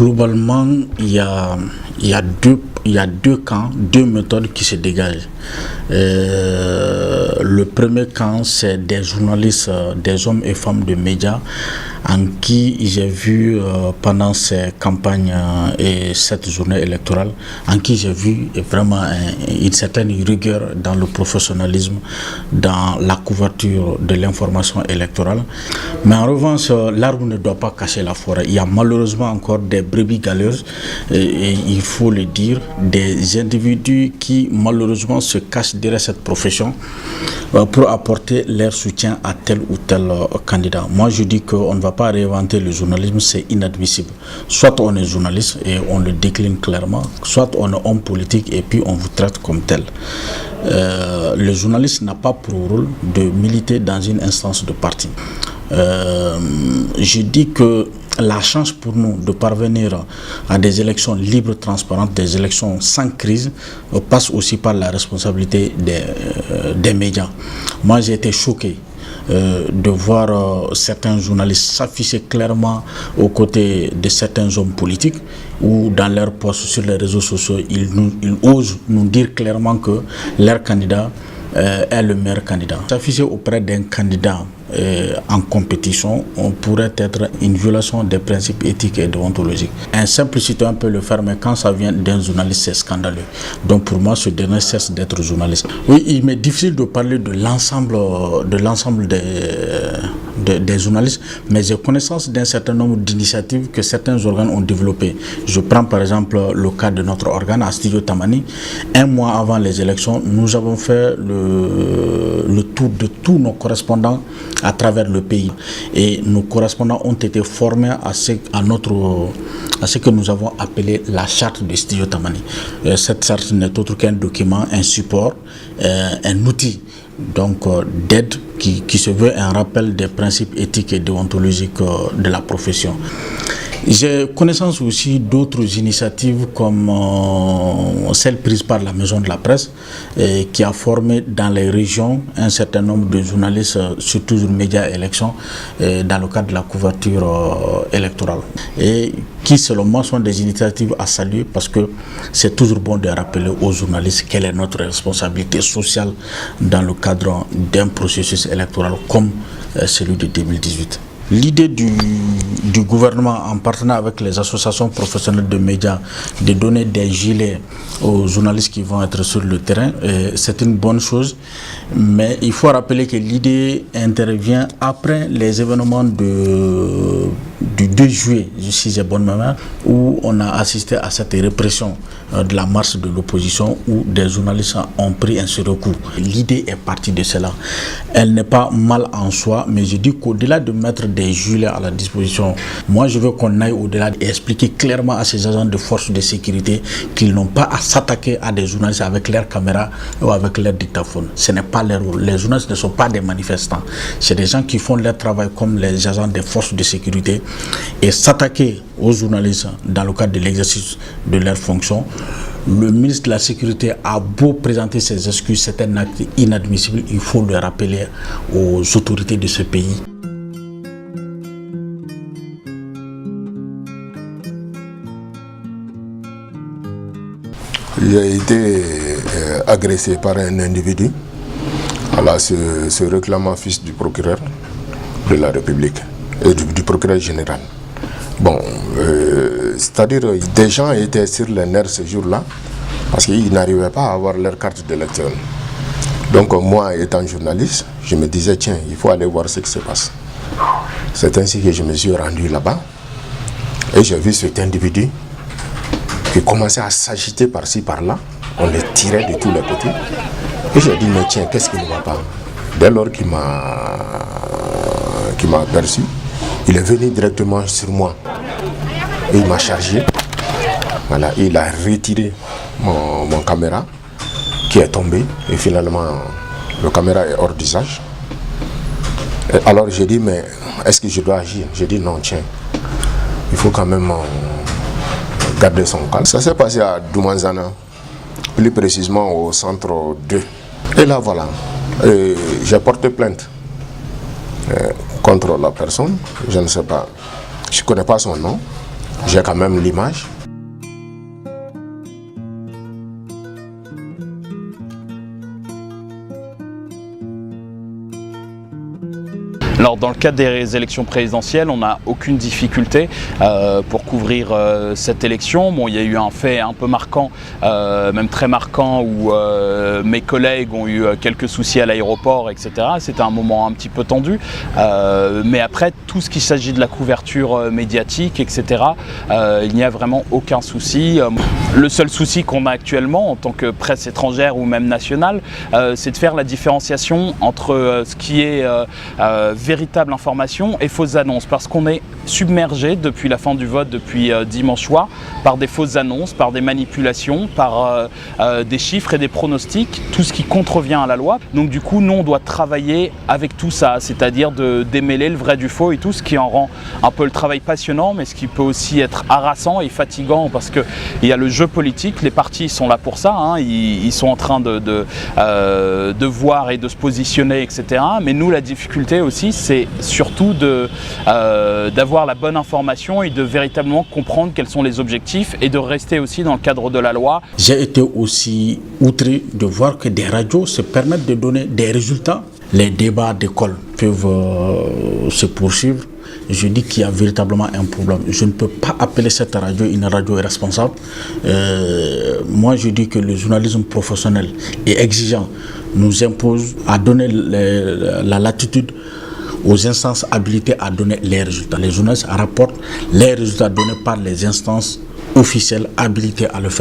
Globalement, il y a deux camps, deux méthodes qui se dégagent. Le premier camp, c'est des journalistes, des hommes et femmes de médias en qui j'ai vu pendant ces campagnes et cette journée électorale, en qui j'ai vu vraiment une certaine rigueur dans le professionnalisme, dans la couverture de l'information électorale. Mais en revanche, l'arbre ne doit pas cacher la forêt. Il y a malheureusement encore des brebis galeuses, et il faut le dire, des individus qui malheureusement se cachent derrière cette profession pour apporter leur soutien à tel ou tel candidat. Moi je dis qu'on ne va pas réinventer le journalisme, c'est inadmissible. Soit on est journaliste et on le décline clairement, soit on est homme politique et puis on vous traite comme tel. Le journaliste n'a pas pour rôle de militer dans une instance de parti. Je dis que la chance pour nous de parvenir à des élections libres, transparentes, des élections sans crise, passe aussi par la responsabilité des médias. Moi, j'ai été choqué de voir certains journalistes s'afficher clairement aux côtés de certains hommes politiques ou dans leurs posts sur les réseaux sociaux, ils osent nous dire clairement que leur candidat est le meilleur candidat. S'afficher auprès d'un candidat en compétition, on pourrait être une violation des principes éthiques et déontologiques. Un simple citoyen peut le faire, mais quand ça vient d'un journaliste, c'est scandaleux. Donc pour moi, ce dernier cesse d'être journaliste. Oui, il m'est difficile de parler de l'ensemble des journalistes, mais j'ai connaissance d'un certain nombre d'initiatives que certains organes ont développées. Je prends par exemple le cas de notre organe à Studio Tamani. Un mois avant les élections, nous avons fait le tour de tous nos correspondants à travers le pays. Et nos correspondants ont été formés à ce que nous avons appelé la charte de Studio Tamani. Cette charte n'est autre qu'un document, un support, un outil donc d'aide qui se veut un rappel des principes éthiques et déontologiques de la profession. J'ai connaissance aussi d'autres initiatives comme celle prise par la Maison de la Presse qui a formé dans les régions un certain nombre de journalistes, surtout sur médias et élections, dans le cadre de la couverture électorale. Et qui, selon moi, sont des initiatives à saluer parce que c'est toujours bon de rappeler aux journalistes quelle est notre responsabilité sociale dans le cadre d'un processus électoral comme celui de 2018. L'idée du gouvernement, en partenariat avec les associations professionnelles de médias, de donner des gilets aux journalistes qui vont être sur le terrain, c'est une bonne chose. Mais il faut rappeler que l'idée intervient après les événements du 2 juillet, si j'ai bonne mémoire, où on a assisté à cette répression de la marche de l'opposition où des journalistes ont pris un secours. L'idée est partie de cela. Elle n'est pas mal en soi, mais je dis qu'au-delà de mettre des gilets à la disposition, moi je veux qu'on aille au-delà et expliquer clairement à ces agents de force de sécurité qu'ils n'ont pas à s'attaquer à des journalistes avec leurs caméras ou avec leur dictaphone. Ce n'est pas leur rôle. Les journalistes ne sont pas des manifestants. C'est des gens qui font leur travail comme les agents des forces de sécurité. Et s'attaquer aux journalistes dans le cadre de l'exercice de leurs fonctions, le ministre de la Sécurité a beau présenter ses excuses, c'est un acte inadmissible, il faut le rappeler aux autorités de ce pays. Il a été agressé par un individu, se réclamant fils du procureur de la République et du procureur général. Bon, c'est-à-dire des gens étaient sur les nerfs ce jour-là parce qu'ils n'arrivaient pas à avoir leur carte d'électeur. Donc moi, étant journaliste, je me disais, tiens, il faut aller voir ce qui se passe. C'est ainsi que je me suis rendu là-bas et j'ai vu cet individu qui commençait à s'agiter par-ci, par-là. On les tirait de tous les côtés. Et j'ai dit, mais tiens, qu'est-ce qui ne va pas? Dès lors qu'il m'a aperçu, il est venu directement sur moi. Et il m'a chargé. Voilà, il a retiré mon caméra qui est tombée. Et finalement, le caméra est hors d'usage. Alors j'ai dit, mais est-ce que je dois agir? J'ai dit, non, tiens, il faut quand même garder son calme. Ça s'est passé à Doumanzana, plus précisément au centre 2. Et là, voilà, j'ai porté plainte contre la personne. Je ne sais pas, je ne connais pas son nom. J'ai quand même l'image. Alors dans le cadre des élections présidentielles, on n'a aucune difficulté pour couvrir cette élection. Bon, il y a eu un fait un peu marquant, même très marquant, où mes collègues ont eu quelques soucis à l'aéroport, etc. C'était un moment un petit peu tendu. Mais après, tout ce qui s'agit de la couverture médiatique, etc., il n'y a vraiment aucun souci. Le seul souci qu'on a actuellement en tant que presse étrangère ou même nationale, c'est de faire la différenciation entre ce qui est véritable information et fausses annonces, parce qu'on est submergé depuis la fin du vote, depuis dimanche soir, par des fausses annonces, par des manipulations, par des chiffres et des pronostics, tout ce qui contrevient à la loi. Donc du coup, nous on doit travailler avec tout ça, c'est-à-dire de démêler le vrai du faux et tout, ce qui en rend un peu le travail passionnant, mais ce qui peut aussi être harassant et fatigant, parce qu'il y a le jeu politique, les partis sont là pour ça, hein, ils sont en train de voir et de se positionner, etc. Mais nous, la difficulté aussi, c'est surtout d'avoir la bonne information et de véritablement comprendre quels sont les objectifs et de rester aussi dans le cadre de la loi. J'ai été aussi outré de voir que des radios se permettent de donner des résultats. Les débats d'école peuvent se poursuivre. Je dis qu'il y a véritablement un problème. Je ne peux pas appeler cette radio une radio irresponsable. Moi, je dis que le journalisme professionnel et exigeant nous impose à donner la latitude aux instances habilitées à donner les résultats. Les journalistes rapportent les résultats donnés par les instances officielles habilitées à le faire.